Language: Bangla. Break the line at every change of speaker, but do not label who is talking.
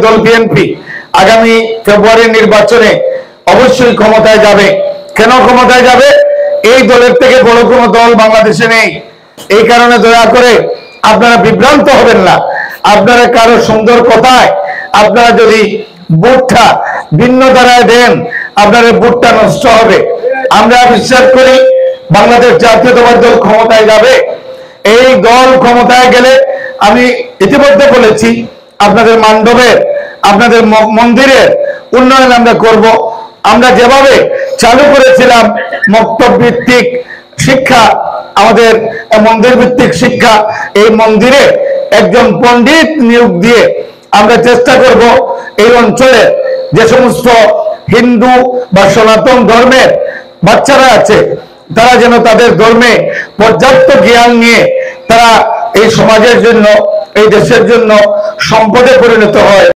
দল বিএনপি আগামী ফেব্রুয়ারির নির্বাচনে অবশ্যই ক্ষমতায় যাবে। কেন ক্ষমতায় যাবে? এই দলের থেকে বড় কোনো দল বাংলাদেশে নেই। এই কারণে দয়া করে আপনারা বিভ্রান্ত হবেন না। আপনারা কারো সুন্দর কথায় আপনারা যদি ভোটটা ভিন্ন ধারায় দেন, আপনাদের ভোটটা নষ্ট হবে। আমরা বিশ্বাস করি বাংলাদেশ জাতীয়তাবাদী দল ক্ষমতায় যাবে। এই দল ক্ষমতায় গেলে আমি ইতিমধ্যে বলেছি আপনাদের মান্ডবের, আপনাদের মন্দিরের উন্নয়ন আমরা করব। আমরা যেভাবে চালু করেছিলাম মক্তব ভিত্তিক শিক্ষা, আমাদের মন্দির ভিত্তিক শিক্ষা, এই মন্দিরে একজন পণ্ডিত নিয়োগ দিয়ে আমরা চেষ্টা করব এই অঞ্চলে যে সমস্ত হিন্দু বা সনাতন ধর্মের বাচ্চারা আছে তারা যেন তাদের ধর্মে পর্যাপ্ত জ্ঞান নিয়ে তারা এই সমাজের জন্য, এই দেশের জন্য সম্পদে পরিণত হয়।